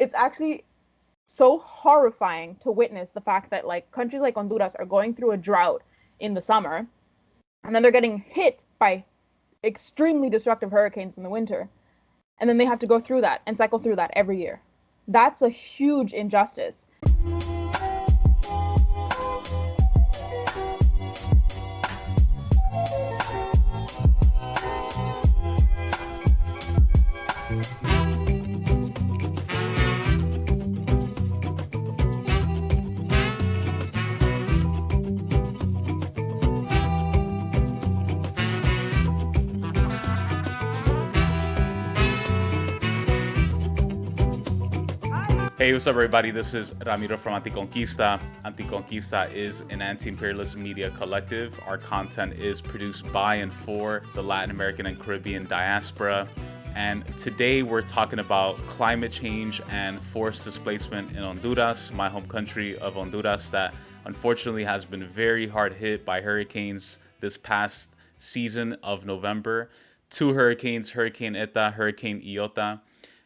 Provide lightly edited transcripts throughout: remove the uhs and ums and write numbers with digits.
it's actually so horrifying to witness the fact that like countries like Honduras are going through a drought in the summer, and then they're getting hit by extremely destructive hurricanes in the winter, and then they have to go through that and cycle through that every year. That's a huge injustice. Hey, what's up, everybody? This is Ramiro from ANTICONQUISTA. ANTICONQUISTA is an anti-imperialism media collective. Our content is produced by and for the Latin American and Caribbean diaspora. And today we're talking about climate change and forced displacement in Honduras, my home country of Honduras, that unfortunately has been very hard hit by hurricanes this past season of November. 2 hurricanes, Hurricane Eta, Hurricane Iota.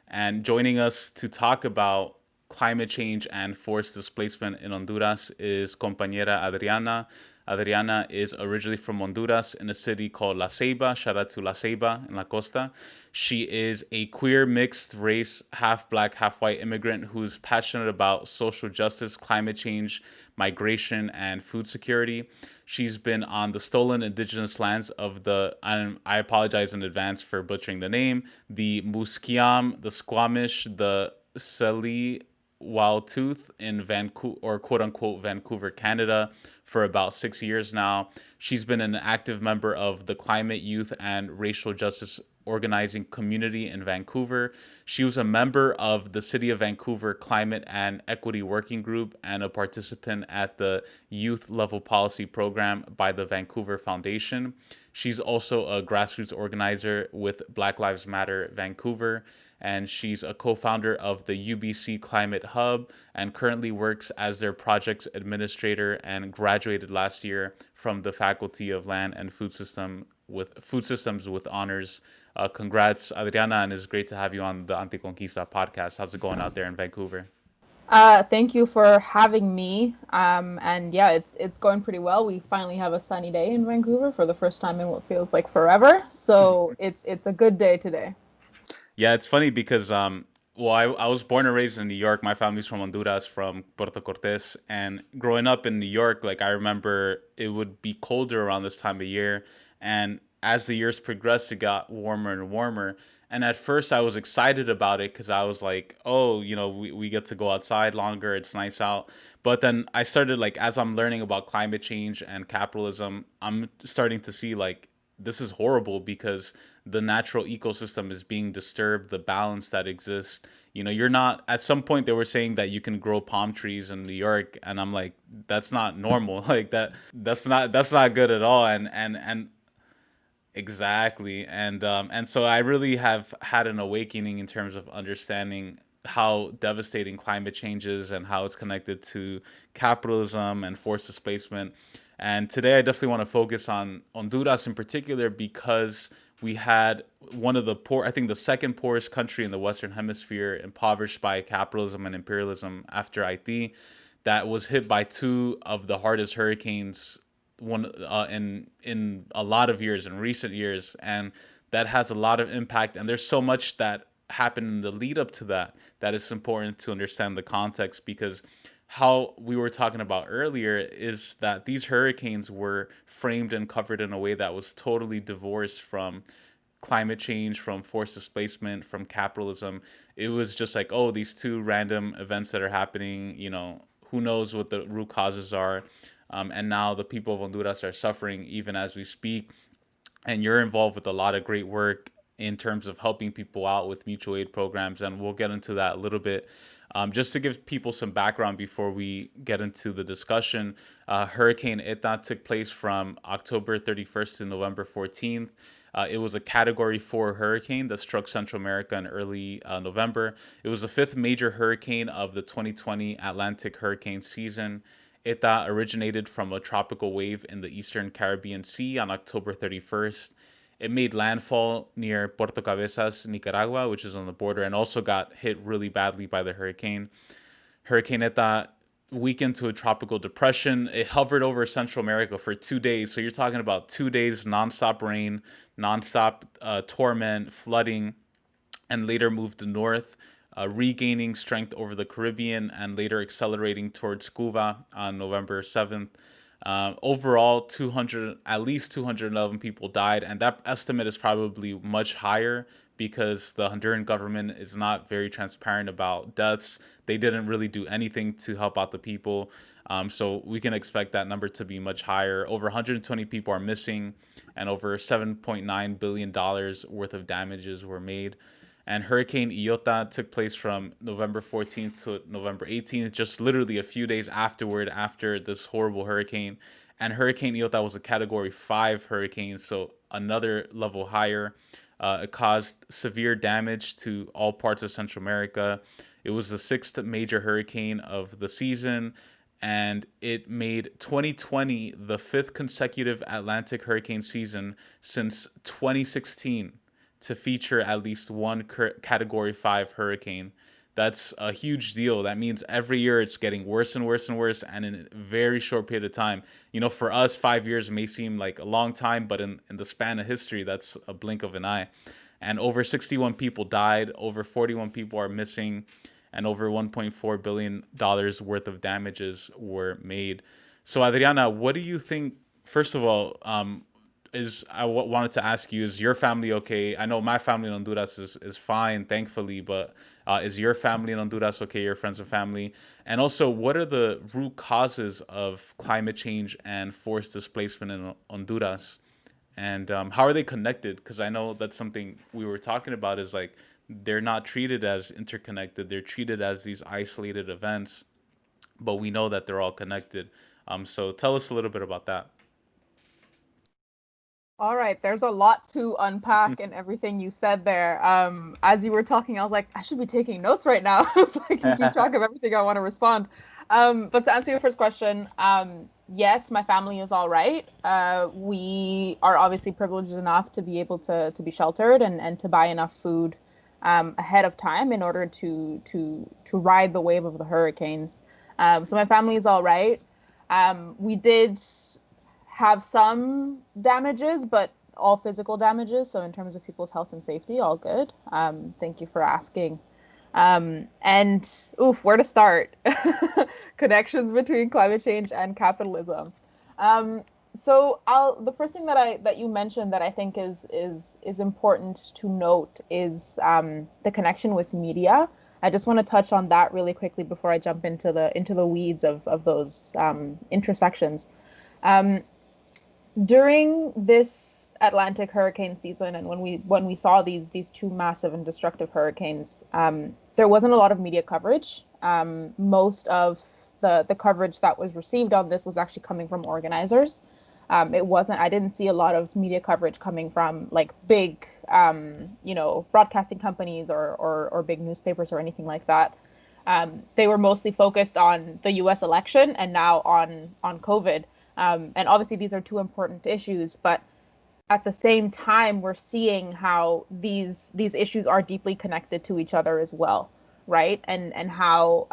And joining us to talk about climate change and forced displacement in Honduras is compañera Adriana. Adriana is originally from Honduras in a city called La Ceiba. Shout out to La Ceiba in La Costa. She is a queer, mixed race, half black, half white immigrant who's passionate about social justice, climate change, migration, and food security. She's been on the stolen indigenous lands of the, and I apologize in advance for butchering the name, the Musqueam, the Squamish, the Tsleil-Waututh in Vancouver, or quote unquote Vancouver, Canada, for about 6 years now. She's been an active member of the climate, youth, and racial justice organizing community in Vancouver. She was a member of the City of Vancouver Climate and Equity Working Group and a participant at the Youth Level Policy Program by the Vancouver Foundation. She's also a grassroots organizer with Black Lives Matter Vancouver, and she's a co-founder of the UBC Climate Hub and currently works as their projects administrator and graduated last year from the Faculty of Land and Food Systems with honors. Congrats, Adriana, and it's great to have you on the ANTICONQUISTA podcast. How's it going out there in Vancouver? Thank you for having me. And yeah, it's going pretty well. We finally have a sunny day in Vancouver for the first time in what feels like forever. So it's a good day today. Yeah, it's funny because I was born and raised in New York. My family's from Honduras, from Puerto Cortes, and growing up in New York, like I remember it would be colder around this time of year, and as the years progressed, it got warmer and warmer. And at first I was excited about it because I was like, oh, we get to go outside longer. It's nice out. But then I started, like, as I'm learning about climate change and capitalism, I'm starting to see like this is horrible because the natural ecosystem is being disturbed, the balance that exists. You're not, at some point they were saying that you can grow palm trees in New York, and I'm like, that's not normal. Like that's not good at all. And exactly. And so I really have had an awakening in terms of understanding how devastating climate change is and how it's connected to capitalism and forced displacement. And today I definitely want to focus on Honduras in particular because we had one of the poor, I think the second poorest country in the Western Hemisphere, impoverished by capitalism and imperialism after Haiti, that was hit by 2 of the hardest hurricanes in a lot of years, in recent years, and that has a lot of impact. And there's so much that happened in the lead up to that it's important to understand the context, because how we were talking about earlier is that these hurricanes were framed and covered in a way that was totally divorced from climate change, from forced displacement, from capitalism. It was just like, oh, these 2 random events that are happening, who knows what the root causes are. And now the people of Honduras are suffering even as we speak. And you're involved with a lot of great work in terms of helping people out with mutual aid programs. And we'll get into that a little bit. Just to give people some background before we get into the discussion, Hurricane Eta took place from October 31st to November 14th. It was a Category 4 hurricane that struck Central America in early November. It was the 5th major hurricane of the 2020 Atlantic hurricane season. Eta originated from a tropical wave in the Eastern Caribbean Sea on October 31st. It made landfall near Puerto Cabezas, Nicaragua, which is on the border, and also got hit really badly by the hurricane. Hurricane Eta weakened to a tropical depression. It hovered over Central America for 2 days. So you're talking about 2 days nonstop rain, nonstop torment, flooding, and later moved north, regaining strength over the Caribbean and later accelerating towards Cuba on November 7th. Overall, at least 211 people died, and that estimate is probably much higher because the Honduran government is not very transparent about deaths. They didn't really do anything to help out the people. So we can expect that number to be much higher. Over 120 people are missing, and over $7.9 billion worth of damages were made. And Hurricane Iota took place from November 14th to November 18th, just literally a few days after this horrible hurricane. And Hurricane Iota was a Category 5 hurricane, so another level higher. It caused severe damage to all parts of Central America. It was the sixth major hurricane of the season, and it made 2020 the fifth consecutive Atlantic hurricane season since 2016 to feature at least one Category 5 hurricane. That's a huge deal. That means every year it's getting worse and worse and worse, and in a very short period of time. For us, 5 years may seem like a long time, but in the span of history, that's a blink of an eye. And over 61 people died, over 41 people are missing, and over $1.4 billion worth of damages were made. So, Adriana, what do you think, first of all, wanted to ask you, is your family okay? I know my family in Honduras is fine, thankfully, but is your family in Honduras okay, your friends and family? And also, what are the root causes of climate change and forced displacement in Honduras? And how are they connected? Because I know that's something we were talking about, is like they're not treated as interconnected. They're treated as these isolated events, but we know that they're all connected. So tell us a little bit about that. All right, there's a lot to unpack in everything you said there. As you were talking, I was like, I should be taking notes right now so I can keep track of everything I want to respond. But to answer your first question, yes, my family is all right. We are obviously privileged enough to be able to be sheltered and to buy enough food ahead of time in order to ride the wave of the hurricanes. So my family is all right. We did have some damages, but all physical damages. So in terms of people's health and safety, all good. Thank you for asking. And where to start? Connections between climate change and capitalism. So the first thing that you mentioned that I think is important to note is the connection with media. I just want to touch on that really quickly before I jump into the weeds of those intersections. During this Atlantic hurricane season, and when we saw these two massive and destructive hurricanes, there wasn't a lot of media coverage. Most of the coverage that was received on this was actually coming from organizers. I didn't see a lot of media coverage coming from like big, broadcasting companies or big newspapers or anything like that. They were mostly focused on the U.S. election and now on COVID. And obviously these are two important issues, but at the same time, we're seeing how these issues are deeply connected to each other as well, right? And how,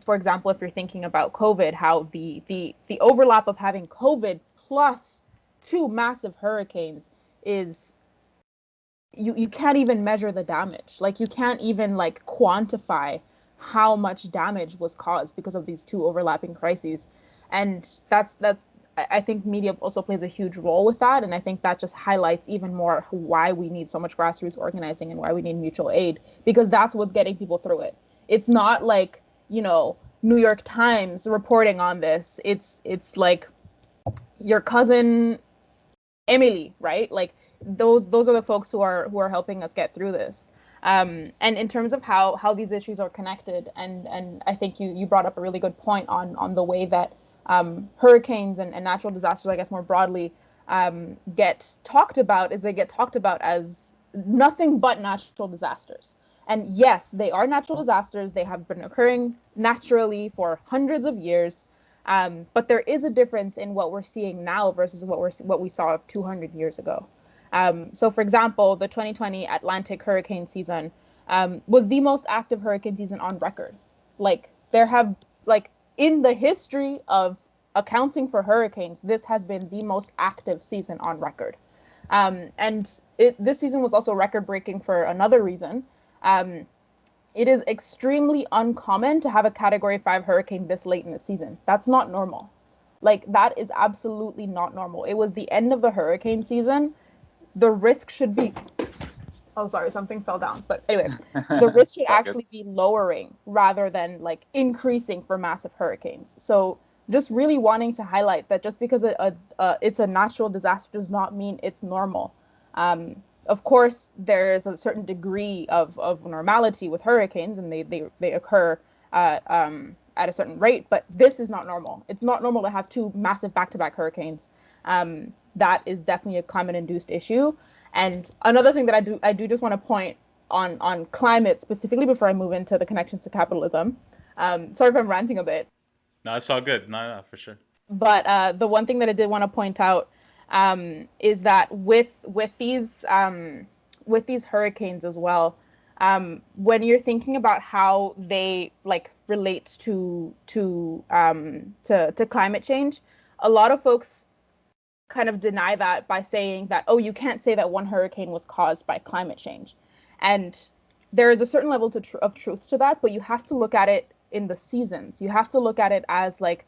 for example, if you're thinking about COVID, how the overlap of having COVID plus two massive hurricanes is you can't even measure the damage. Like you can't even like quantify how much damage was caused because of these two overlapping crises. And that's I think media also plays a huge role with that. And I think that just highlights even more why we need so much grassroots organizing and why we need mutual aid, because that's what's getting people through it. It's not like, New York Times reporting on this. It's like your cousin Emily, right? Like those are the folks who are helping us get through this. And in terms of how these issues are connected, and I think you brought up a really good point on the way that hurricanes and natural disasters, I guess more broadly, get talked about as nothing but natural disasters. And yes, they are natural disasters. They have been occurring naturally for hundreds of years. But there is a difference in what we're seeing now versus what we saw 200 years ago. So, for example, the 2020 Atlantic hurricane season was the most active hurricane season on record. Like, there have, like, in the history of accounting for hurricanes, this has been the most active season on record. And this season was also record breaking for another reason. Um, it is extremely uncommon to have a Category 5 hurricane this late in the season. That's not normal. Like, that is absolutely not normal. It was the end of the hurricane season. The risk should be, oh, sorry, something fell down. But anyway, the risk should actually be lowering rather than like increasing for massive hurricanes. So just really wanting to highlight that just because it's a natural disaster does not mean it's normal. Of course, there's a certain degree of normality with hurricanes, and they occur at a certain rate, but this is not normal. It's not normal to have two massive back-to-back hurricanes. That is definitely a climate-induced issue. And another thing that I do just want to point on climate specifically before I move into the connections to capitalism. Sorry if I'm ranting a bit. No, it's all good. No, for sure. But the one thing that I did want to point out is that with these hurricanes as well, when you're thinking about how they like relate to climate change, a lot of folks kind of deny that by saying that, oh, you can't say that one hurricane was caused by climate change. And there is a certain level of truth to that, but you have to look at it in the seasons. You have to look at it as like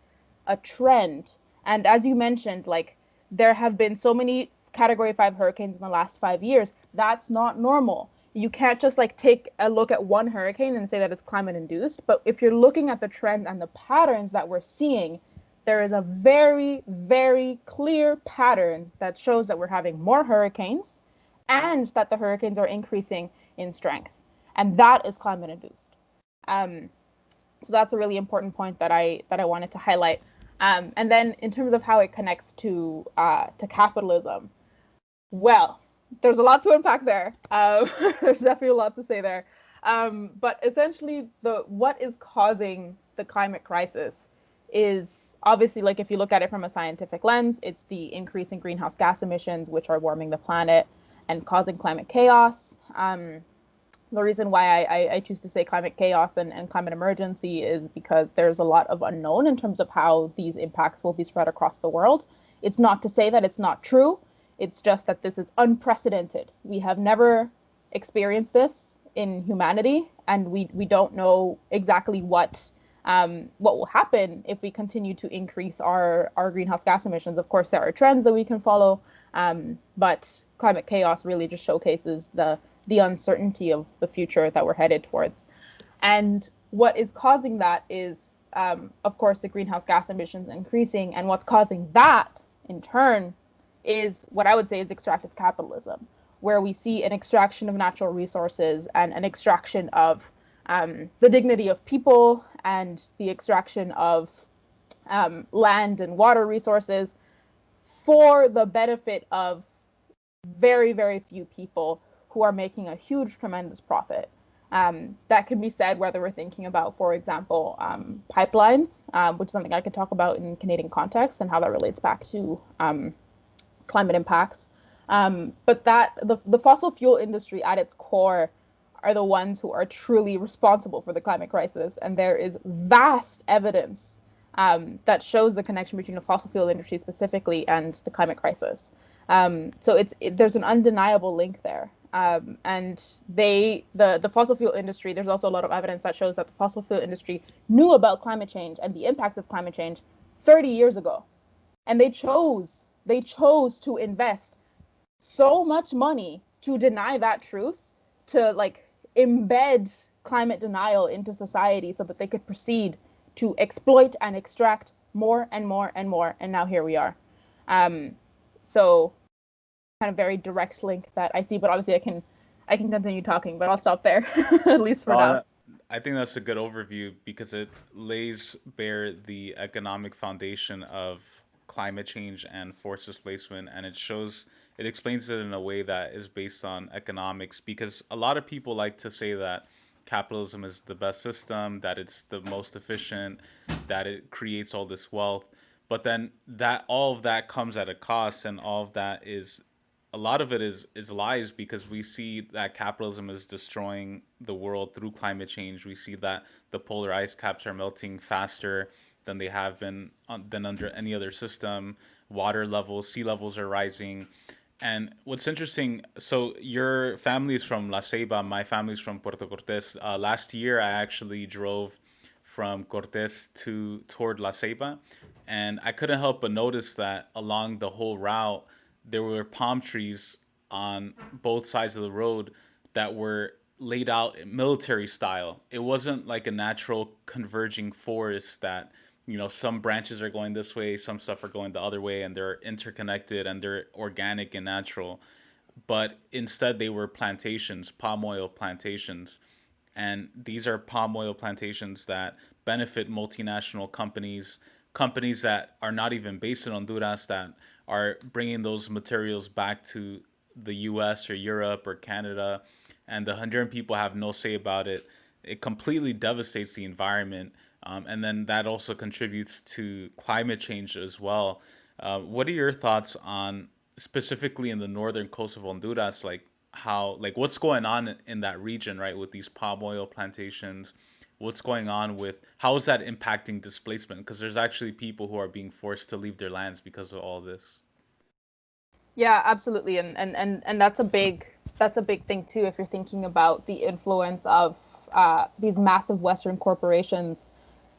a trend. And as you mentioned, like there have been so many Category 5 hurricanes in the last 5 years. That's not normal. You can't just like take a look at one hurricane and say that it's climate induced. But if you're looking at the trends and the patterns that we're seeing, there is a very, very clear pattern that shows that we're having more hurricanes and that the hurricanes are increasing in strength. And that is climate induced. So that's a really important point that I wanted to highlight. And then in terms of how it connects to capitalism, well, there's a lot to unpack there. There's definitely a lot to say there. But essentially, what is causing the climate crisis is obviously, like if you look at it from a scientific lens, it's the increase in greenhouse gas emissions, which are warming the planet and causing climate chaos. The reason why I choose to say climate chaos and climate emergency is because there's a lot of unknown in terms of how these impacts will be spread across the world. It's not to say that it's not true. It's just that this is unprecedented. We have never experienced this in humanity, and we don't know exactly what will happen if we continue to increase our greenhouse gas emissions. Of course, there are trends that we can follow, but climate chaos really just showcases the uncertainty of the future that we're headed towards. And what is causing that is, of course, the greenhouse gas emissions increasing. And what's causing that, in turn, is what I would say is extractive capitalism, where we see an extraction of natural resources and an extraction of the dignity of people and the extraction of land and water resources for the benefit of very, very few people who are making a huge, tremendous profit. That can be said whether we're thinking about, for example, pipelines, which is something I could talk about in Canadian context and how that relates back to climate impacts. But that the fossil fuel industry at its core are the ones who are truly responsible for the climate crisis. And there is vast evidence that shows the connection between the fossil fuel industry specifically and the climate crisis. So there's an undeniable link there. And the fossil fuel industry, there's also a lot of evidence that shows that the fossil fuel industry knew about climate change and the impacts of climate change 30 years ago. And they chose to invest so much money to deny that truth, to like embed climate denial into society so that they could proceed to exploit and extract more and more and more. And now here we are. So kind of very direct link that I see, but obviously I can continue talking, but I'll stop there at least for now. I think that's a good overview because it lays bare the economic foundation of climate change and forced displacement, and it explains it in a way that is based on economics. Because a lot of people like to say that capitalism is the best system, that it's the most efficient, that it creates all this wealth, but then that all of that comes at a cost, and all of that is a lot of it is lies, because we see that capitalism is destroying the world through climate change. We see that the polar ice caps are melting faster than they have been than under any other system. Water levels, sea levels are rising. And what's interesting, so your family is from La Ceiba, my family's from Puerto Cortes. Last year, I actually drove from Cortes to toward La Ceiba, and I couldn't help but notice that along the whole route, there were palm trees on both sides of the road that were laid out military style. It wasn't like a natural converging forest that, some branches are going this way, some stuff are going the other way, and they're interconnected and they're organic and natural. But instead, they were plantations, palm oil plantations. And these are palm oil plantations that benefit multinational companies, companies that are not even based in Honduras, that are bringing those materials back to the US or Europe or Canada. And the Honduran people have no say about it. It completely devastates the environment. And then that also contributes to climate change as well. What are your thoughts on, specifically in the northern coast of Honduras, like how, like what's going on in that region, right, with these palm oil plantations? What's going on with, how is that impacting displacement? Because there's actually people who are being forced to leave their lands because of all this. Yeah, absolutely. And that's a big thing too, if you're thinking about the influence of these massive Western corporations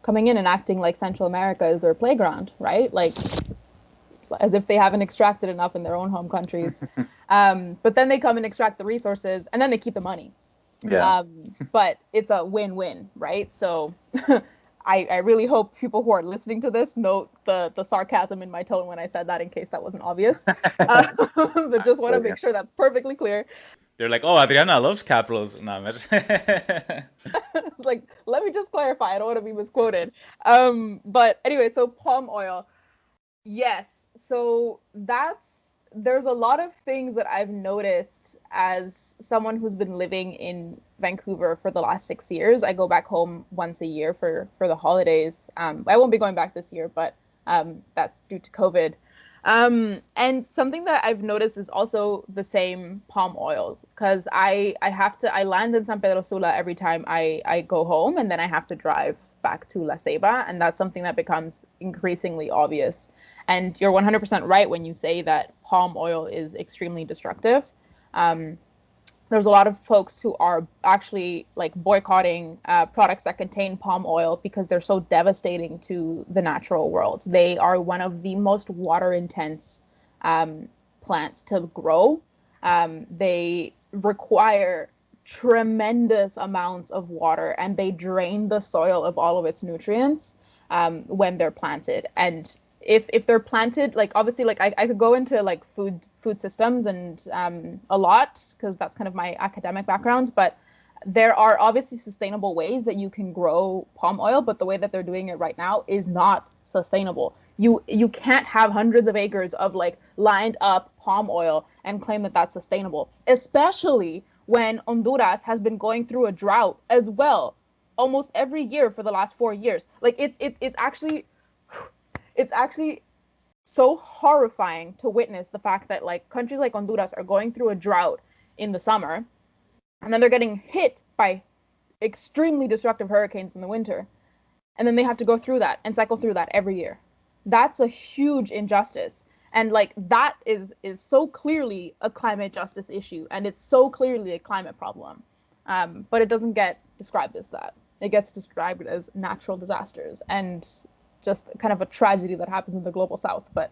coming in and acting like Central America is their playground, right? Like, as if they haven't extracted enough in their own home countries. But then they come and extract the resources, and then they keep the money. Yeah. But it's a win-win, right? So I really hope people who are listening to this note the sarcasm in my tone when I said that, in case that wasn't obvious. But just want to make sure that's perfectly clear. They're like, oh, Adriana loves capitalism. No, It's like, let me just clarify. I don't want to be misquoted. But anyway, so palm oil. Yes. So there's a lot of things that I've noticed as someone who's been living in Vancouver for the last 6 years. I go back home once a year for the holidays. I won't be going back this year, but that's due to COVID. And something that I've noticed is also the same palm oils, because I land in San Pedro Sula every time I go home, and then I have to drive back to La Ceiba, and that's something that becomes increasingly obvious. And you're 100% right when you say that palm oil is extremely destructive. There's a lot of folks who are actually like boycotting products that contain palm oil because they're so devastating to the natural world. They are one of the most water intense plants to grow. They require tremendous amounts of water, and they drain the soil of all of its nutrients when they're planted. And if they're planted, like obviously, like I could go into like food systems and a lot, because that's kind of my academic background, but there are obviously sustainable ways that you can grow palm oil, but the way that they're doing it right now is not sustainable. You can't have hundreds of acres of like lined up palm oil and claim that that's sustainable, especially when Honduras has been going through a drought as well, almost every year for the last 4 years. Like it's actually so horrifying to witness the fact that like countries like Honduras are going through a drought in the summer, and then they're getting hit by extremely destructive hurricanes in the winter, and then they have to go through that and cycle through that every year. That's a huge injustice, and like that is so clearly a climate justice issue, and it's so clearly a climate problem, but it doesn't get described as that. It gets described as natural disasters and just kind of a tragedy that happens in the global south, but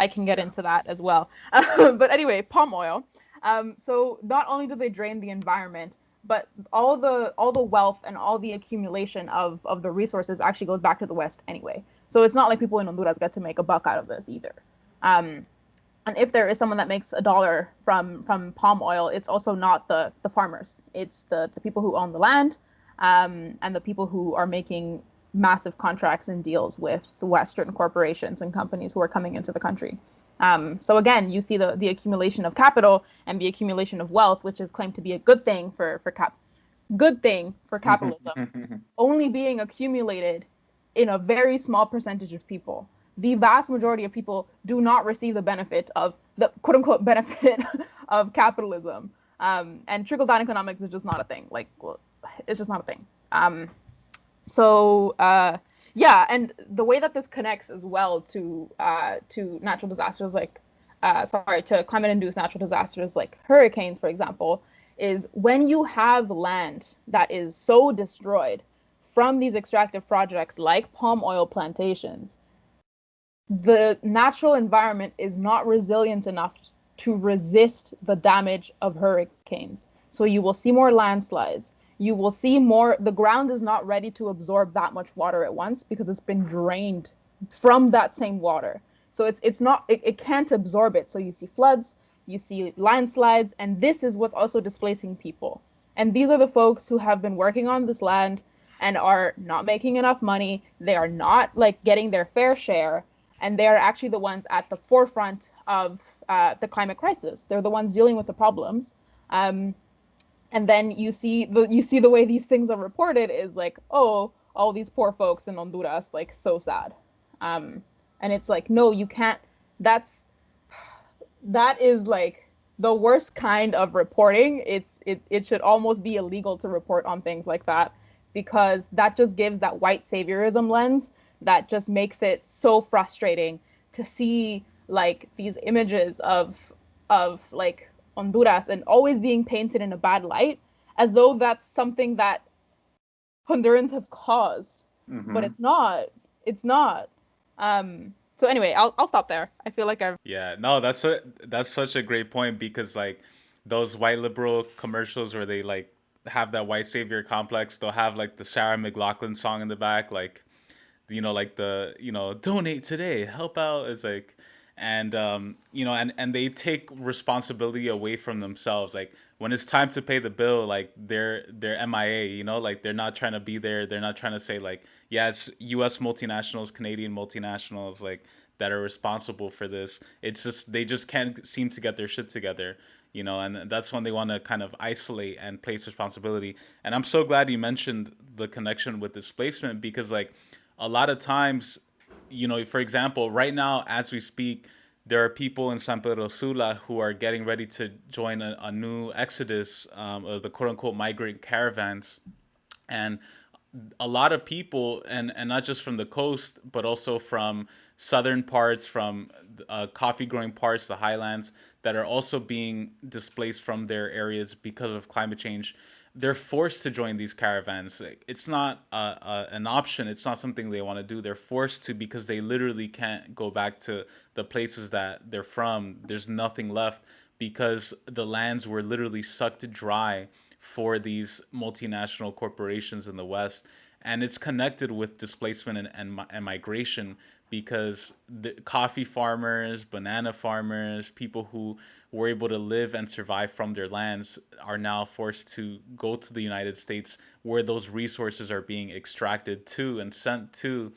I can get into that as well. But anyway, palm oil. So not only do they drain the environment, but all the wealth and all the accumulation of the resources actually goes back to the West anyway. So it's not like people in Honduras get to make a buck out of this either. And if there is someone that makes $1 from palm oil, it's also not the farmers. It's the people who own the land, and the people who are making massive contracts and deals with the Western corporations and companies who are coming into the country. So again, you see the accumulation of capital and the accumulation of wealth, which is claimed to be a good thing for capitalism, only being accumulated in a very small percentage of people. The vast majority of people do not receive the benefit of the quote unquote benefit of capitalism. And trickle down economics is just not a thing. Like, well, it's just not a thing. Yeah, and the way that this connects as well to natural disasters to climate-induced natural disasters like hurricanes, for example, is when you have land that is so destroyed from these extractive projects like palm oil plantations, the natural environment is not resilient enough to resist the damage of hurricanes. So you will see more landslides. You will see more, the ground is not ready to absorb that much water at once because it's been drained from that same water. So it can't absorb it. So you see floods, you see landslides, and this is what's also displacing people. And these are the folks who have been working on this land and are not making enough money. They are not like getting their fair share, and they are actually the ones at the forefront of the climate crisis. They're the ones dealing with the problems. And then you see the way these things are reported is like, oh, all these poor folks in Honduras, like, so sad. And it's like, no, you can't. That is like the worst kind of reporting. It should almost be illegal to report on things like that, because that just gives that white saviorism lens that just makes it so frustrating to see like these images of like Honduras and always being painted in a bad light, as though that's something that Hondurans have caused. Mm-hmm. But it's not. It's not. So anyway, I'll stop there. I feel like I've that's such a great point, because like those white liberal commercials where they like have that white savior complex, they'll have like the Sarah McLachlan song in the back, like, you know, like the, you know, donate today, help out, is like, and you know, and they take responsibility away from themselves. Like when it's time to pay the bill, like they're MIA, you know, like they're not trying to be there. They're not trying to say like, yeah, it's US multinationals, Canadian multinationals, like, that are responsible for this. It's just, they just can't seem to get their shit together, you know, and that's when they want to kind of isolate and place responsibility. And I'm so glad you mentioned the connection with displacement, because like a lot of times, you know, for example, right now as we speak, there are people in San Pedro Sula who are getting ready to join a new exodus of the quote unquote migrant caravans. And a lot of people, and not just from the coast, but also from southern parts, from coffee growing parts, the highlands, that are also being displaced from their areas because of climate change. They're forced to join these caravans. It's not an option. It's not something they want to do. They're forced to, because they literally can't go back to the places that they're from. There's nothing left, because the lands were literally sucked dry for these multinational corporations in the West. And it's connected with displacement and migration, because the coffee farmers, banana farmers, people who were able to live and survive from their lands are now forced to go to the United States, where those resources are being extracted to and sent to.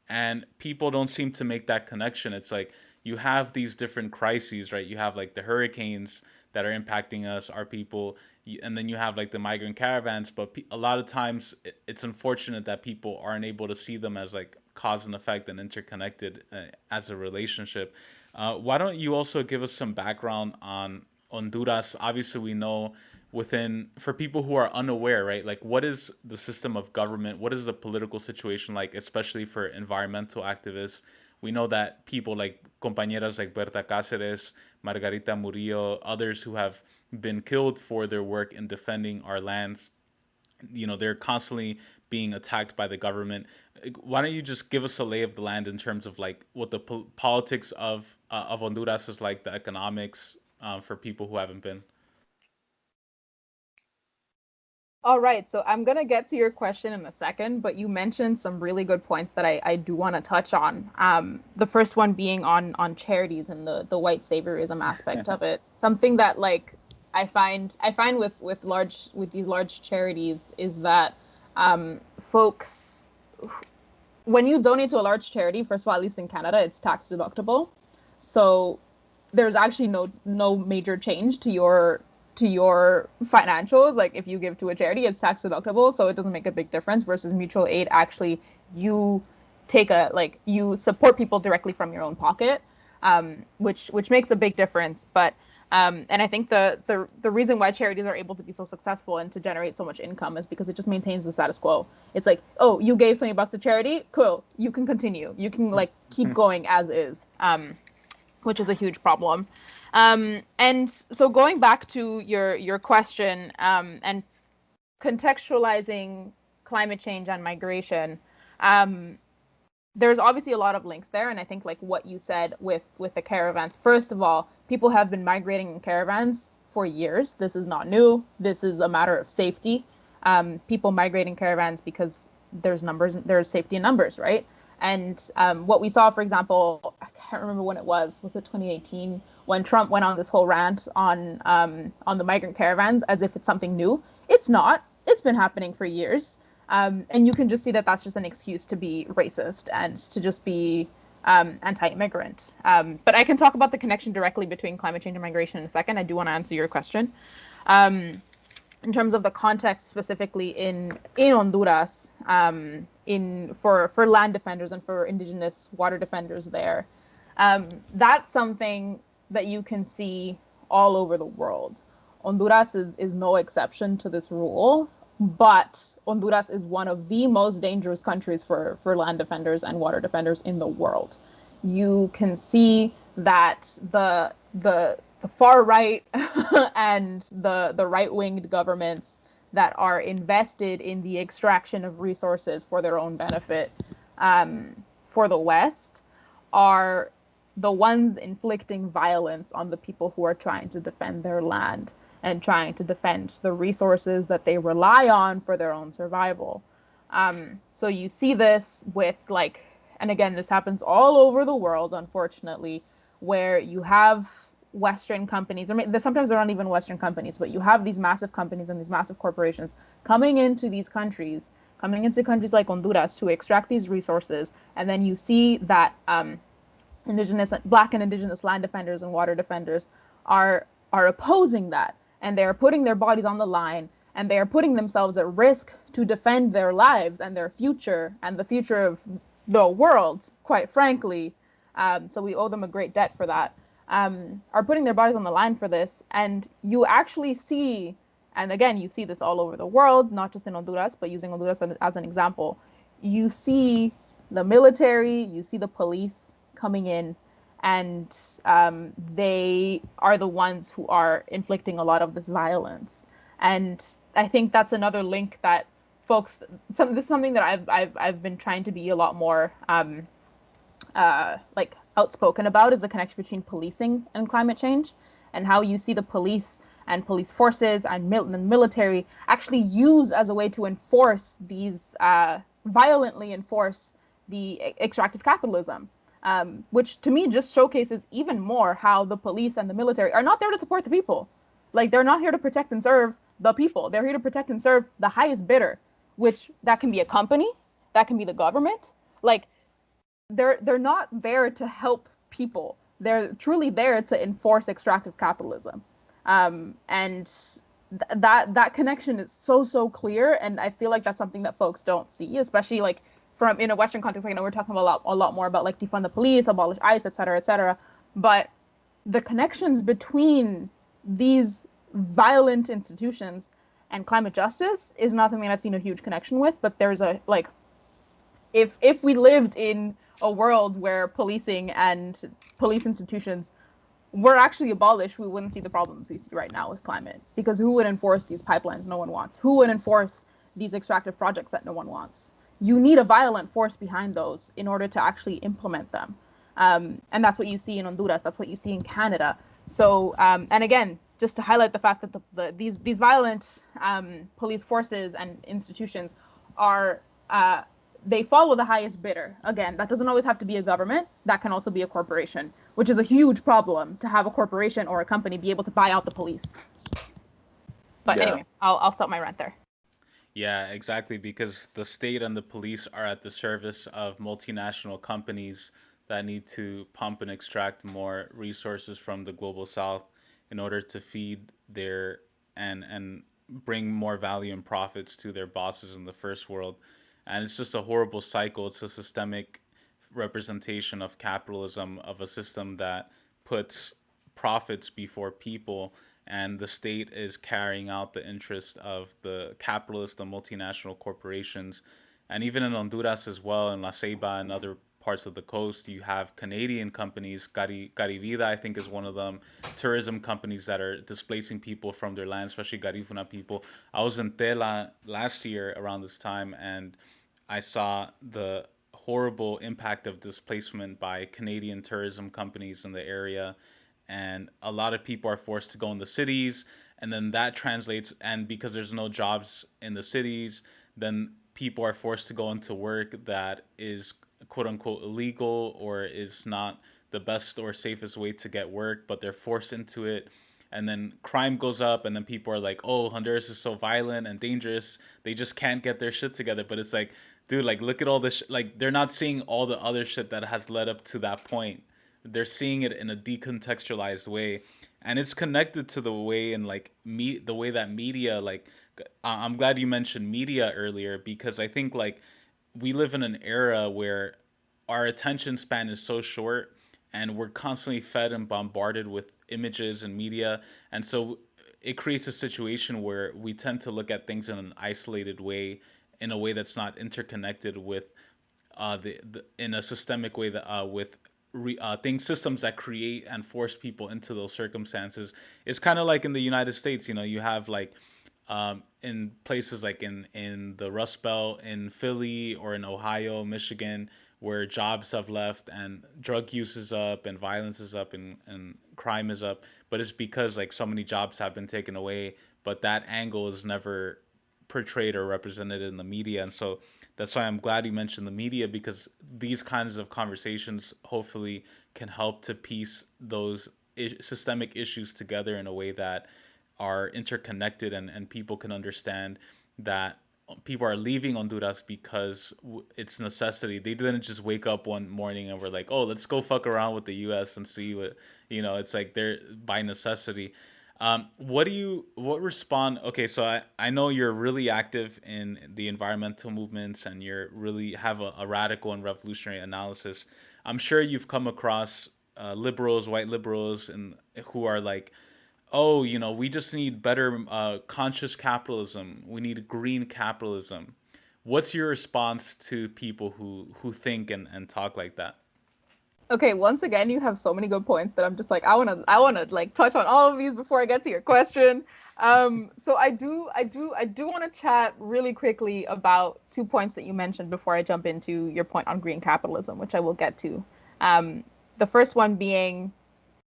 And people don't seem to make that connection. It's like you have these different crises, right? You have like the hurricanes that are impacting us, our people, and then you have like the migrant caravans. But a lot of times it's unfortunate that people aren't able to see them as like cause and effect and interconnected as a relationship. Why don't you also give us some background on Honduras? Obviously, we know for people who are unaware, right? Like, what is the system of government? What is the political situation like, especially for environmental activists? We know that people like compañeras like Berta, Caceres, Margarita, Muriel, others who have been killed for their work in defending our lands, you know, they're constantly being attacked by the government. Why don't you just give us a lay of the land in terms of like what the politics of Honduras is like, the economics for people who haven't been? All right, so I'm going to get to your question in a second, but you mentioned some really good points that I do want to touch on. The first one being on charities and the white saviorism aspect of it. Something that like I find with these large charities is that folks, when you donate to a large charity, first of all, at least in Canada, it's tax deductible. So there's actually no major change to your financials. Like if you give to a charity, it's tax deductible, so it doesn't make a big difference, versus mutual aid, actually you support people directly from your own pocket. which makes a big difference. But and I think the reason why charities are able to be so successful and to generate so much income is because it just maintains the status quo. It's like, oh, you gave $20 to charity, cool, you can continue, you can like keep going as is, which is a huge problem. And so going back to your question, and contextualizing climate change and migration, there's obviously a lot of links there. And I think like what you said with the caravans, first of all, people have been migrating in caravans for years. This is not new. This is a matter of safety. People migrating caravans because there's safety in numbers, right? And what we saw, for example, I can't remember when it was it 2018, when Trump went on this whole rant on the migrant caravans as if it's something new. It's not. It's been happening for years. And you can just see that that's just an excuse to be racist and to just be anti-immigrant. But I can talk about the connection directly between climate change and migration in a second. I do want to answer your question. In terms of the context specifically in Honduras, for land defenders and for indigenous water defenders there, that's something that you can see all over the world. Honduras is no exception to this rule. But Honduras is one of the most dangerous countries for land defenders and water defenders in the world. You can see that the far right and the right-winged governments that are invested in the extraction of resources for their own benefit for the West are the ones inflicting violence on the people who are trying to defend their land and trying to defend the resources that they rely on for their own survival. So you see this with and again, this happens all over the world, unfortunately, where you have Western companies, sometimes they're not even Western companies, but you have these massive companies and these massive corporations coming into countries like Honduras to extract these resources. And then you see that Black and Indigenous land defenders and water defenders are opposing that. And they're putting their bodies on the line, and they are putting themselves at risk to defend their lives and their future and the future of the world, quite frankly. So we owe them a great debt for that. Are putting their bodies on the line for this. And you actually see, and again, you see this all over the world, not just in Honduras, but using Honduras as an example. You see the military, you see the police coming in, and they are the ones who are inflicting a lot of this violence. And I think that's another link that folks. This is something that I've been trying to be a lot more outspoken about, is the connection between policing and climate change, and how you see the police and police forces and military actually use as a way to enforce these violently enforce the extractive capitalism. Which to me just showcases even more how the police and the military are not there to support the people. Like, they're not here to protect and serve the people. They're here to protect and serve the highest bidder, which that can be a company, that can be the government. Like, they're not there to help people. They're truly there to enforce extractive capitalism. And that connection is so clear, and I feel like that's something that folks don't see, especially like from in a Western context. I know we're talking a lot more about like defund the police, abolish ICE, et cetera, but the connections between these violent institutions and climate justice is not something I've seen a huge connection with. But there's a if we lived in a world where policing and police institutions were actually abolished, we wouldn't see the problems we see right now with climate. Because who would enforce these pipelines no one wants? Who would enforce these extractive projects that no one wants? You need a violent force behind those in order to actually implement them. And that's what you see in Honduras. That's what you see in Canada. So, and again, just to highlight the fact that these violent police forces and institutions are, they follow the highest bidder. Again, that doesn't always have to be a government. That can also be a corporation, which is a huge problem, to have a corporation or a company be able to buy out the police. But anyway, I'll stop my rant there. Yeah, exactly, because the state and the police are at the service of multinational companies that need to pump and extract more resources from the global south in order to feed their and bring more value and profits to their bosses in the first world. And it's just a horrible cycle. It's a systemic representation of capitalism, of a system that puts profits before people, and the state is carrying out the interest of the capitalist, the multinational corporations. And even in Honduras as well, in La Ceiba and other parts of the coast, you have Canadian companies. Carivida, I think, is one of them. Tourism companies that are displacing people from their land, especially Garifuna people. I was in Tela last year around this time, and I saw the horrible impact of displacement by Canadian tourism companies in the area. And a lot of people are forced to go in the cities, and then that translates, and because there's no jobs in the cities, then people are forced to go into work that is quote unquote illegal, or is not the best or safest way to get work, but they're forced into it. And then crime goes up, and then people are like, oh, Honduras is so violent and dangerous, they just can't get their shit together. But it's like, dude, like, look at all this like, they're not seeing all the other shit that has led up to that point. They're seeing it in a decontextualized way, and it's connected to the way, and like the way that media, like, I'm glad you mentioned media earlier, because I think like we live in an era where our attention span is so short, and we're constantly fed and bombarded with images and media. And so it creates a situation where we tend to look at things in an isolated way, in a way that's not interconnected with in a systemic way, that with things, systems that create and force people into those circumstances. It's kind of like in the United States, you know, you have like in places like in the Rust Belt, in Philly or in Ohio, Michigan, where jobs have left and drug use is up and violence is up and crime is up. But it's because like so many jobs have been taken away, but that angle is never portrayed or represented in the media. And so that's why I'm glad you mentioned the media, because these kinds of conversations hopefully can help to piece those systemic issues together in a way that are interconnected, and people can understand that people are leaving Honduras because it's necessity. They didn't just wake up one morning and were like, oh, let's go fuck around with the US and see what, you know, it's like they're by necessity. What respond? Okay, so I know you're really active in the environmental movements, and you're really have a radical and revolutionary analysis. I'm sure you've come across liberals, white liberals, and who are like, oh, you know, we just need better conscious capitalism. We need green capitalism. What's your response to people who think and talk like that? Okay, once again, you have so many good points that I'm just like, I wanna like touch on all of these before I get to your question. So I do want to chat really quickly about 2 points that you mentioned before I jump into your point on green capitalism, which I will get to. The first one being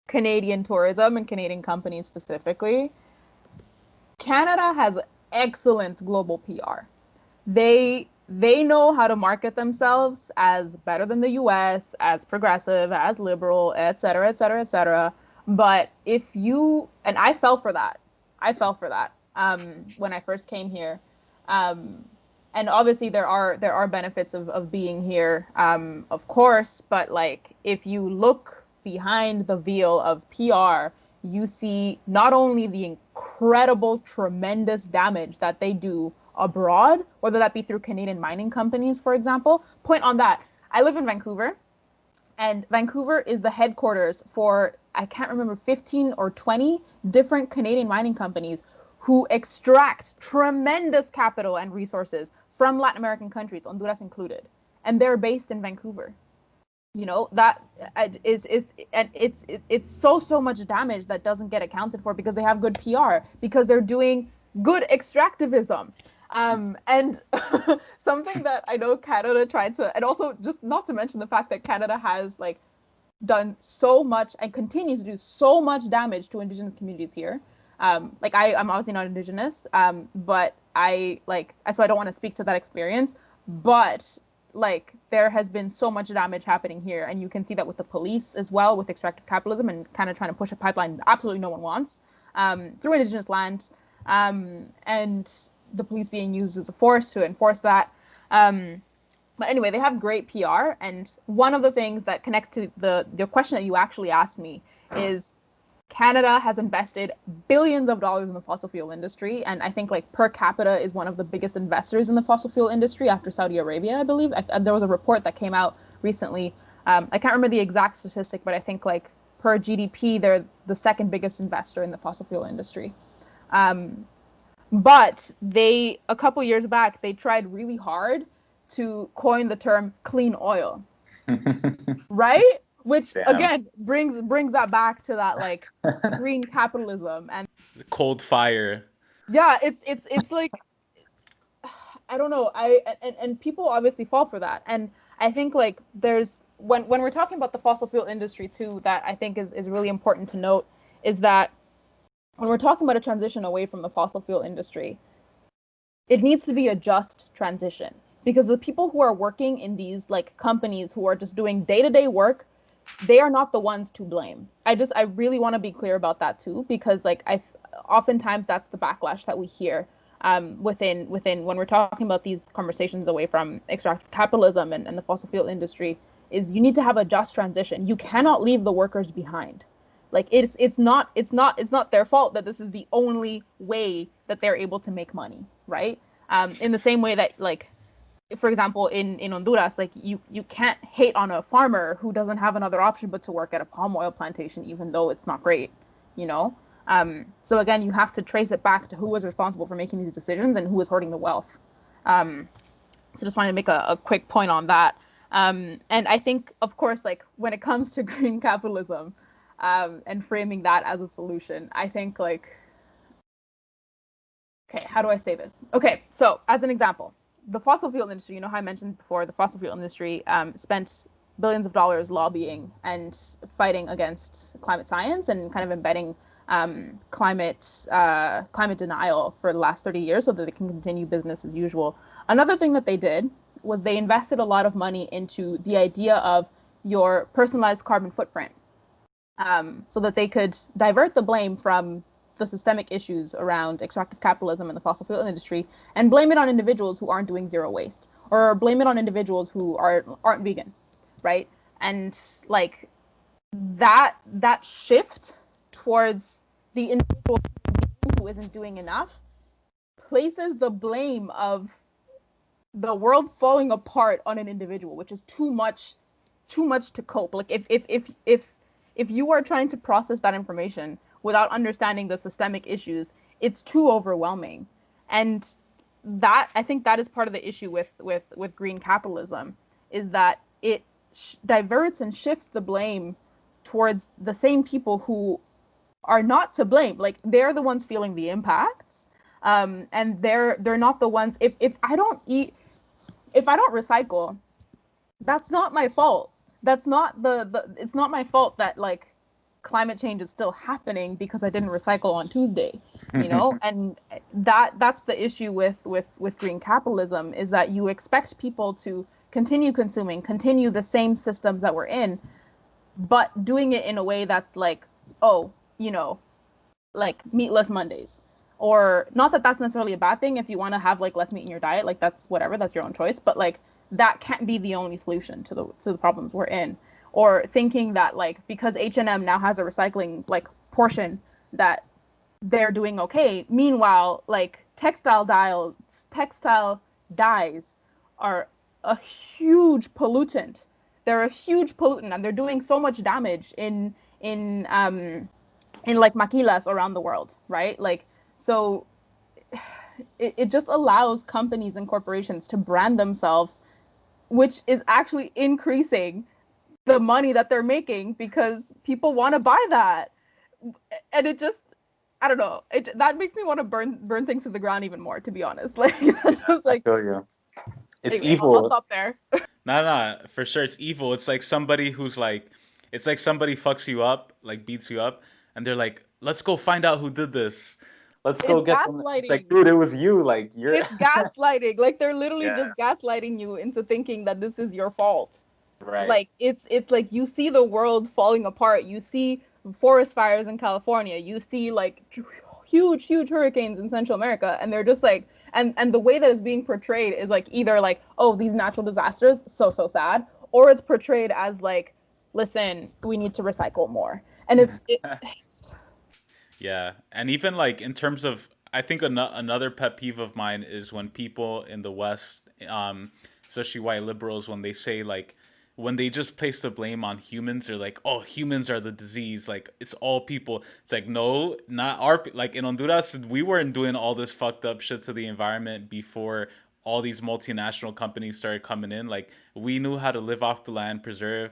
Canadian tourism and Canadian companies specifically. Canada has excellent global PR. They know how to market themselves as better than the US, as progressive, as liberal, et cetera, et cetera, et cetera. But if you, and I fell for that. When I first came here. And obviously there are benefits of being here, of course, but like if you look behind the veil of PR, you see not only the incredible, tremendous damage that they do abroad, whether that be through Canadian mining companies, for example. Point on that. I live in Vancouver, and Vancouver is the headquarters for, I can't remember, 15 or 20 different Canadian mining companies who extract tremendous capital and resources from Latin American countries, Honduras included, and they're based in Vancouver. You know, that is and it's so much damage that doesn't get accounted for because they have good PR, because they're doing good extractivism. And something that I know Canada tried to, and also just not to mention the fact that Canada has like done so much and continues to do so much damage to Indigenous communities here. Like I'm obviously not Indigenous, but so I don't want to speak to that experience, but like there has been so much damage happening here, and you can see that with the police as well, with extractive capitalism and kind of trying to push a pipeline absolutely no one wants through Indigenous land, and the police being used as a force to enforce that. But anyway, they have great PR, and one of the things that connects to the question that you actually asked me is Canada has invested billions of dollars in the fossil fuel industry, and I think like per capita is one of the biggest investors in the fossil fuel industry after Saudi Arabia, I believe. There was a report that came out recently. I can't remember the exact statistic, but I think like per GDP, they're the second biggest investor in the fossil fuel industry. But they, a couple years back, they tried really hard to coin the term clean oil, right? Which Damn. again brings that back to that like green capitalism. And Cold fire. yeah, it's like I don't know. And people obviously fall for that. And I think like there's when we're talking about the fossil fuel industry too, that I think is really important to note is that when we're talking about a transition away from the fossil fuel industry, it needs to be a just transition because the people who are working in these like companies who are just doing day-to-day work, they are not the ones to blame. I really want to be clear about that too, because like oftentimes that's the backlash that we hear within when we're talking about these conversations away from extractive capitalism and the fossil fuel industry is you need to have a just transition. You cannot leave the workers behind. Like it's not their fault that this is the only way that they're able to make money, right? In the same way that like for example, in Honduras, like you can't hate on a farmer who doesn't have another option but to work at a palm oil plantation, even though it's not great, you know? So again, you have to trace it back to who was responsible for making these decisions and who was hoarding the wealth. So just wanted to make a quick point on that. And I think, of course, like when it comes to green capitalism and framing that as a solution, I think like, okay, how do I say this? Okay, so as an example, the fossil fuel industry, you know how I mentioned before, the fossil fuel industry spent billions of dollars lobbying and fighting against climate science and kind of embedding climate denial for the last 30 years so that they can continue business as usual. Another thing that they did was they invested a lot of money into the idea of your personalized carbon footprint so that they could divert the blame from the systemic issues around extractive capitalism and the fossil fuel industry and blame it on individuals who aren't doing zero waste or blame it on individuals who aren't vegan, right? And like that shift towards the individual who isn't doing enough places the blame of the world falling apart on an individual, which is too much to cope. Like if you are trying to process that information without understanding the systemic issues, it's too overwhelming. And that I think that is part of the issue with green capitalism is that it diverts and shifts the blame towards the same people who are not to blame. Like they're the ones feeling the impacts, and they're not the ones. If I don't eat, if I don't recycle, that's not my fault. That's not the it's not my fault that like climate change is still happening because I didn't recycle on Tuesday, you know? And that's the issue with green capitalism is that you expect people to continue consuming, continue the same systems that we're in, but doing it in a way that's like, oh, you know, like meatless Mondays. Or not that that's necessarily a bad thing if you want to have like less meat in your diet, like that's whatever, that's your own choice, but like that can't be the only solution to the problems we're in. Or thinking that like because H&M now has a recycling like portion that they're doing okay. Meanwhile, like textile dyes are a huge pollutant. They're a huge pollutant and they're doing so much damage in like maquilas around the world, right? Like so it just allows companies and corporations to brand themselves, which is actually increasing the money that they're making because people want to buy that. And it just I don't know. That makes me want to burn things to the ground even more, to be honest. Like just like I feel you. It's anyway, I'll evil. stop there. No, for sure, it's evil. It's like somebody who's like, it's like somebody fucks you up, like beats you up, and they're like, "Let's go find out who did this. Let's go It's get them." It's like, gaslighting. dude, it was you. Like, you're. It's gaslighting. Like they're literally Yeah. just gaslighting you into thinking that this is your fault. Right. Like it's like you see the world falling apart. You see forest fires in California. You see like huge hurricanes in Central America, and they're just like and the way that it's being portrayed is like either like, oh, these natural disasters, so sad, or it's portrayed as like, listen, we need to recycle more. And Yeah, and even like in terms of, I think another pet peeve of mine is when people in the West, especially white liberals, when they say like when they just place the blame on humans, they're like, oh, humans are the disease, like it's all people. It's like, no, not like in Honduras, we weren't doing all this fucked up shit to the environment before all these multinational companies started coming in. Like, we knew how to live off the land, preserve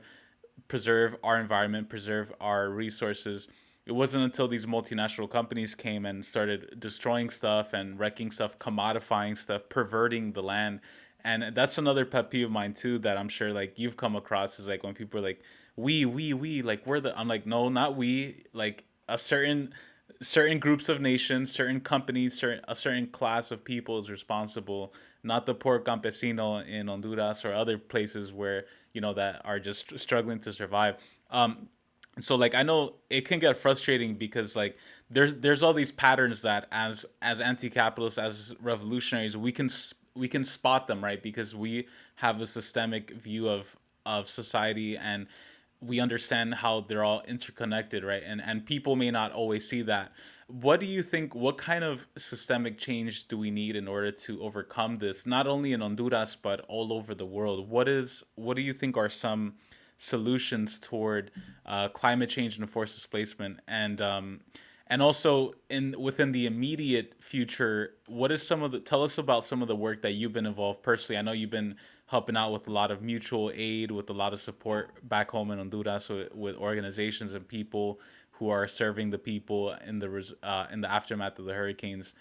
our environment, preserve our resources. It wasn't until these multinational companies came and started destroying stuff and wrecking stuff, commodifying stuff, perverting the land. And that's another pet peeve of mine too, that I'm sure like you've come across, is like when people are like, we, like we're the, I'm like, no, not we, like a certain groups of nations, certain companies, a certain class of people is responsible, not the poor campesino in Honduras or other places where, that are just struggling to survive. So like I know it can get frustrating because like there's all these patterns that as anti-capitalists, as revolutionaries, we can spot them, right? Because we have a systemic view of society, and we understand how they're all interconnected, right? And people may not always see that. What do you think, what kind of systemic change do we need in order to overcome this, not only in Honduras but all over the world? What do you think are some solutions toward climate change and forced displacement? And also within the immediate future, what is tell us about some of the work that you've been involved personally. I know you've been helping out with a lot of mutual aid, with a lot of support back home in Honduras, with organizations and people who are serving the people in the aftermath of the hurricanes.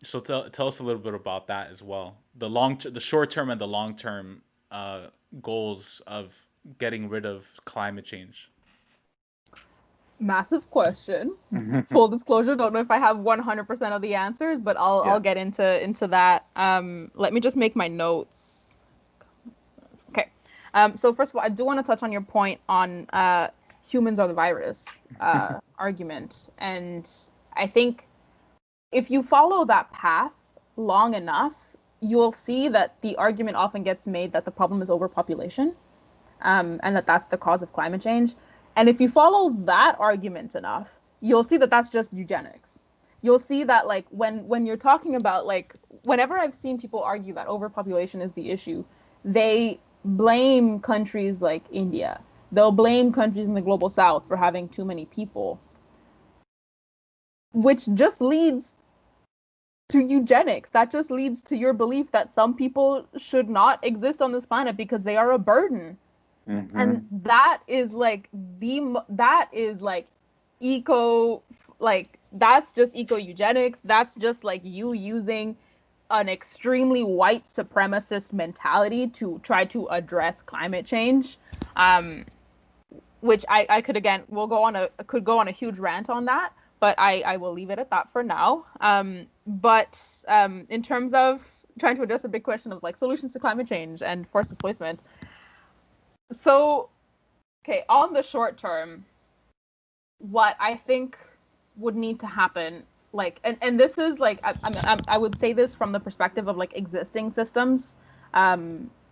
So tell us a little bit about that as well. The short term and the long term goals of getting rid of climate change. Massive question. Full disclosure, don't know if I have 100% of the answers, but I'll get into that. Let me just make my notes. Okay. So first of all, I do want to touch on your point on humans are the virus argument. And I think if you follow that path long enough, you'll see that the argument often gets made that the problem is overpopulation, and that's the cause of climate change. And if you follow that argument enough, you'll see that that's just eugenics. You'll see that like when you're talking about like, whenever I've seen people argue that overpopulation is the issue, they blame countries like India. They'll blame countries in the global south for having too many people, which just leads to eugenics. That just leads to your belief that some people should not exist on this planet because they are a burden. Mm-hmm. And that is like that's just eco eugenics. That's just like you using an extremely white supremacist mentality to try to address climate change, which I could, again, could go on a huge rant on that, but I will leave it at that for now. But in terms of trying to address a big question of like solutions to climate change and forced displacement. So, okay, on the short term, what I think would need to happen, like, and this is like, I would say this from the perspective of like existing systems,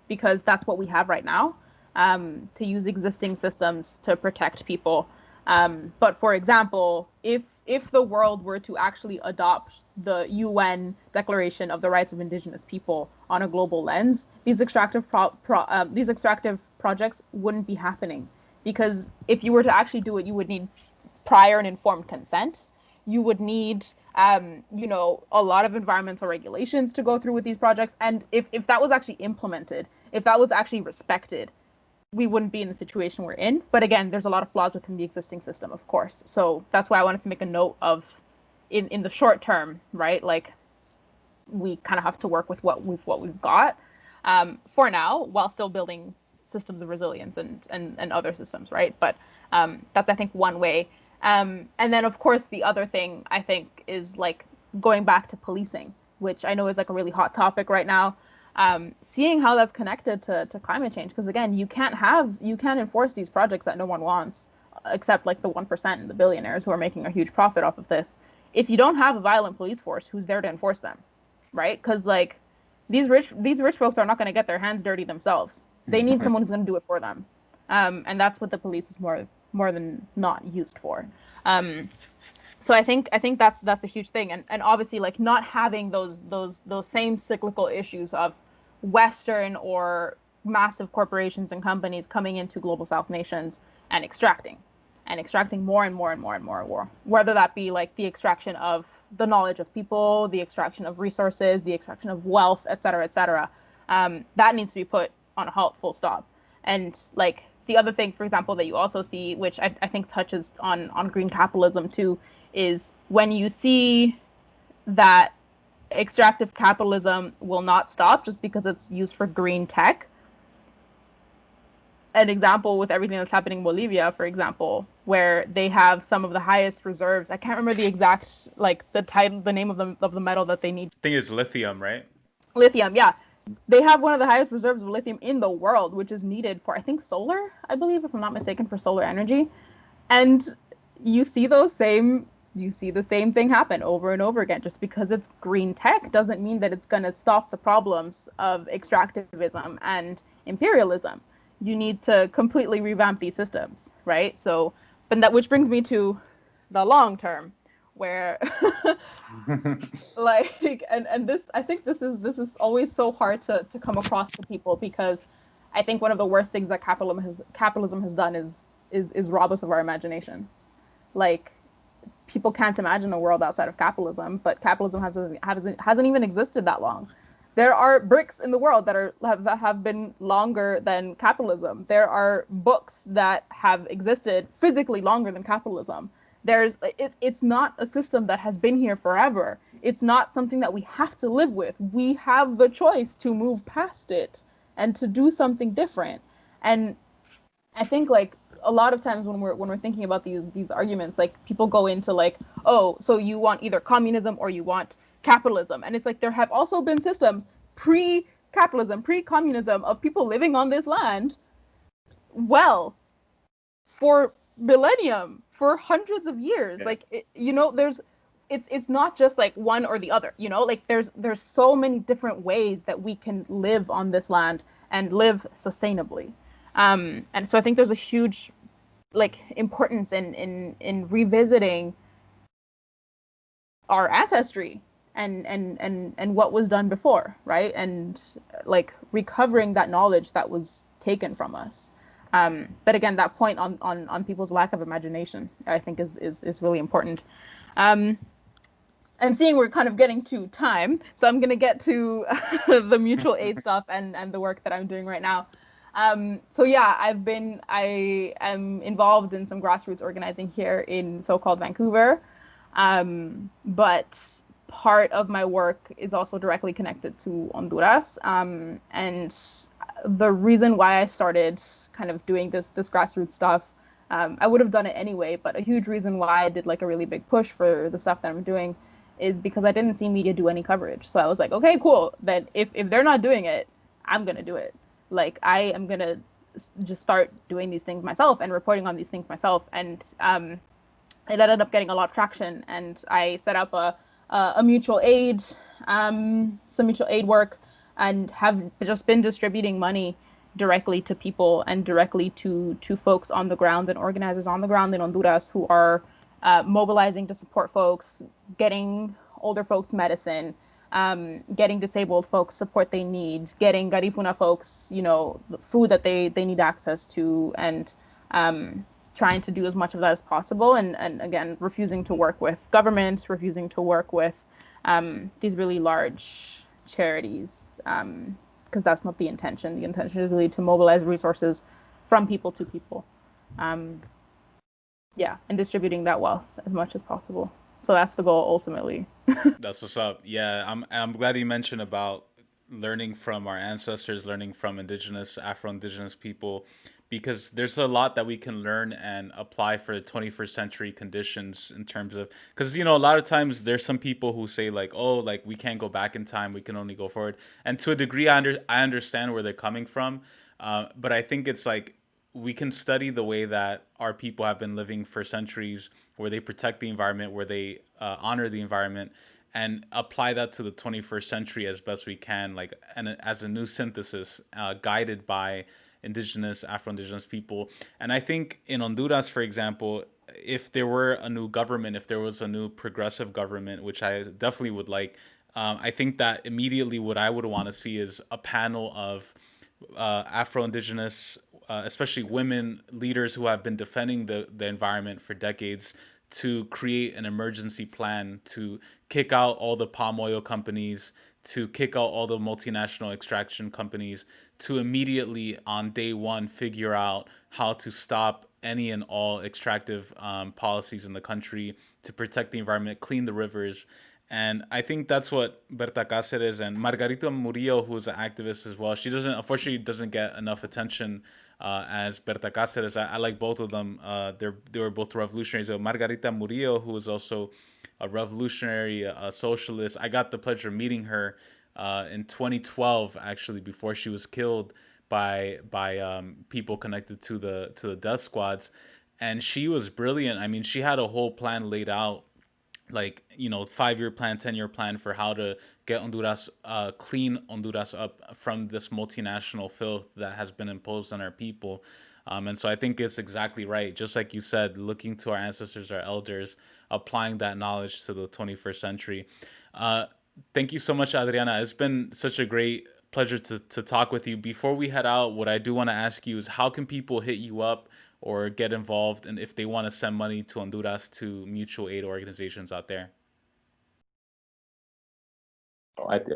because that's what we have right now, to use existing systems to protect people. But for example, if the world were to actually adopt the UN Declaration of the Rights of Indigenous People on a global lens, these extractive projects wouldn't be happening, because if you were to actually do it, you would need prior and informed consent. You would need, a lot of environmental regulations to go through with these projects. And if that was actually implemented, if that was actually respected, we wouldn't be in the situation we're in. But again, there's a lot of flaws within the existing system, of course. So that's why I wanted to make a note of, in the short term, right? Like, we kind of have to work with what we've got for now, while still building systems of resilience and other systems, right? But that's, I think, one way. And then, of course, the other thing I think is like going back to policing, which I know is like a really hot topic right now. Seeing how that's connected to climate change, because again, you can't enforce these projects that no one wants, except like the 1% and the billionaires who are making a huge profit off of this, if you don't have a violent police force who's there to enforce them, right? Because like these rich folks are not going to get their hands dirty themselves. They need someone who's going to do it for them, and that's what the police is more than not used for. So I think that's a huge thing, and obviously like not having those same cyclical issues of Western or massive corporations and companies coming into global South nations and extracting more and more and more and more, whether that be like the extraction of the knowledge of people, the extraction of resources, the extraction of wealth, et cetera, et cetera. That needs to be put on a halt, full stop. And like the other thing, for example, that you also see, which I think touches on green capitalism too, is when you see that extractive capitalism will not stop just because it's used for green tech. An example with everything that's happening in Bolivia, for example, where they have some of the highest reserves. I can't remember the exact, like the title, the name of the metal that they need. I think it's lithium, right? Lithium, yeah. They have one of the highest reserves of lithium in the world, which is needed for, I think, solar, I believe, if I'm not mistaken, for solar energy. And you see the same thing happen over and over again. Just because it's green tech doesn't mean that it's going to stop the problems of extractivism and imperialism. You need to completely revamp these systems, right? So, but that, which brings me to the long term, where like, and this, I think this is always so hard to come across to people, because I think one of the worst things that capitalism has done is rob us of our imagination. Like, people can't imagine a world outside of capitalism, but capitalism hasn't even existed that long. There are bricks in the world that have been longer than capitalism. There are books that have existed physically longer than capitalism. It's not a system that has been here forever. It's not something that we have to live with. We have the choice to move past it and to do something different. And I think, like, a lot of times when we're thinking about these arguments, like, people go into like, oh, so you want either communism or you want capitalism. And it's like, there have also been systems pre-capitalism, pre-communism, of people living on this land well for millennium, for hundreds of years. Yeah. Like, it's not just like one or the other, like there's so many different ways that we can live on this land and live sustainably. And so I think there's a huge, like, importance in revisiting our ancestry and what was done before, right? And like recovering that knowledge that was taken from us. But again, that point on people's lack of imagination, I think is really important. I'm seeing we're kind of getting to time, so I'm going to get to the mutual aid stuff and the work that I'm doing right now. So yeah, I am involved in some grassroots organizing here in so-called Vancouver. But part of my work is also directly connected to Honduras. And the reason why I started kind of doing this grassroots stuff, I would have done it anyway, but a huge reason why I did like a really big push for the stuff that I'm doing is because I didn't see media do any coverage. So I was like, okay, cool. Then if they're not doing it, I'm going to do it. Like, I am going to just start doing these things myself and reporting on these things myself. And it ended up getting a lot of traction. And I set up a mutual aid, some mutual aid work, and have just been distributing money directly to people and directly to folks on the ground and organizers on the ground in Honduras who are mobilizing to support folks, getting older folks medicine, getting disabled folks support they need, getting Garifuna folks, the food that they need access to, and trying to do as much of that as possible. And again, refusing to work with government, refusing to work with these really large charities, because that's not the intention. The intention is really to mobilize resources from people to people. Yeah, and distributing that wealth as much as possible. So that's the goal ultimately. That's what's up. Yeah, I'm glad you mentioned about learning from our ancestors, learning from indigenous, Afro-Indigenous people, because there's a lot that we can learn and apply for the 21st century conditions in terms of, because, a lot of times there's some people who say like, oh, like we can't go back in time, we can only go forward. And to a degree, I understand where they're coming from. But I think it's like, we can study the way that our people have been living for centuries, where they protect the environment, where they honor the environment, and apply that to the 21st century as best we can, like, and as a new synthesis, guided by indigenous, Afro-Indigenous people. And I think in Honduras, for example, if there were a new government, if there was a new progressive government, which I definitely would like, I think that immediately what I would want to see is a panel of Afro-Indigenous, especially women leaders who have been defending the environment for decades, to create an emergency plan to kick out all the palm oil companies, to kick out all the multinational extraction companies, to immediately on day one figure out how to stop any and all extractive policies in the country, to protect the environment, clean the rivers. And I think that's what Berta Caceres and Margarita Muriel, who's an activist as well. She unfortunately doesn't get enough attention as Berta Caceres. I like both of them. They were both revolutionaries. So Margarita Muriel, who is also a revolutionary, a socialist. I got the pleasure of meeting her in 2012, actually, before she was killed by people connected to the death squads. And she was brilliant. I mean, she had a whole plan laid out, like, 5-year plan, 10-year plan for how to get Honduras, clean Honduras up from this multinational filth that has been imposed on our people. And so I think it's exactly right. Just like you said, looking to our ancestors, our elders, applying that knowledge to the 21st century. Thank you so much, Adriana. It's been such a great pleasure to talk with you. Before we head out, what I do want to ask you is, how can people hit you up or get involved, and if they want to send money to Honduras to mutual aid organizations out there?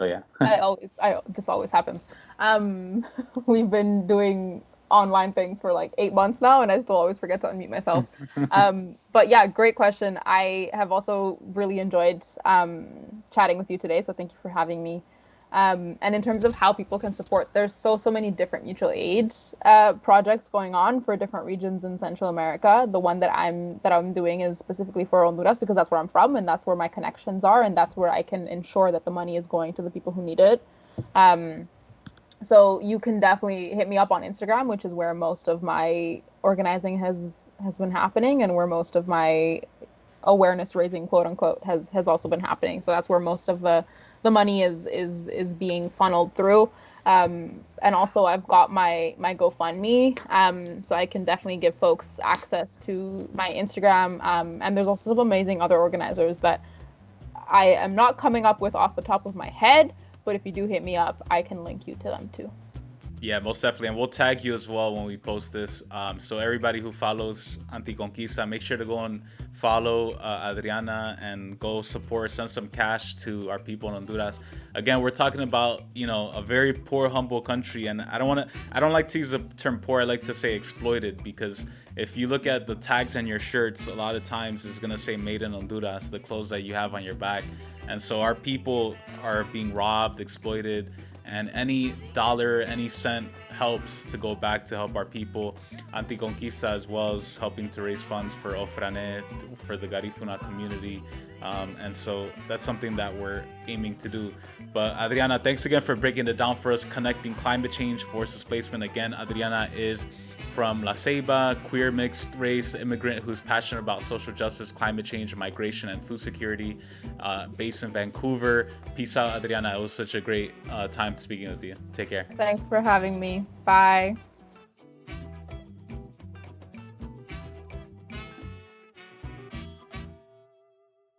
Yeah. This always happens. We've been doing online things for like 8 months now, and I still always forget to unmute myself. But yeah, great question. I have also really enjoyed chatting with you today, so thank you for having me. And in terms of how people can support, there's so many different mutual aid projects going on for different regions in Central America. The one that I'm doing is specifically for Honduras, because that's where I'm from and that's where my connections are, and that's where I can ensure that the money is going to the people who need it. So you can definitely hit me up on Instagram, which is where most of my organizing has been happening, and where most of my awareness raising, quote unquote, has also been happening. So that's where most of the money is being funneled through. And also I've got my GoFundMe, so I can definitely give folks access to my Instagram. And there's also some amazing other organizers that I am not coming up with off the top of my head, but if you do hit me up, I can link you to them too. Yeah, most definitely. And we'll tag you as well when we post this. So everybody who follows ANTICONQUISTA, make sure to go and follow Adriana and go support, send some cash to our people in Honduras. Again, we're talking about, a very poor, humble country. And I don't like to use the term poor. I like to say exploited, because if you look at the tags on your shirts, a lot of times it's going to say made in Honduras, the clothes that you have on your back. And so our people are being robbed, exploited, and any dollar, any cent helps to go back to help our people. ANTICONQUISTA as well as helping to raise funds for Ofrane, for the Garifuna community. And so that's something that we're aiming to do. But Adriana, thanks again for breaking it down for us, connecting climate change, forced displacement. Again, Adriana is from La Ceiba, queer mixed race immigrant who's passionate about social justice, climate change, migration, and food security, based in Vancouver. Peace out, Adriana. It was such a great time speaking with you. Take care. Thanks for having me. Bye.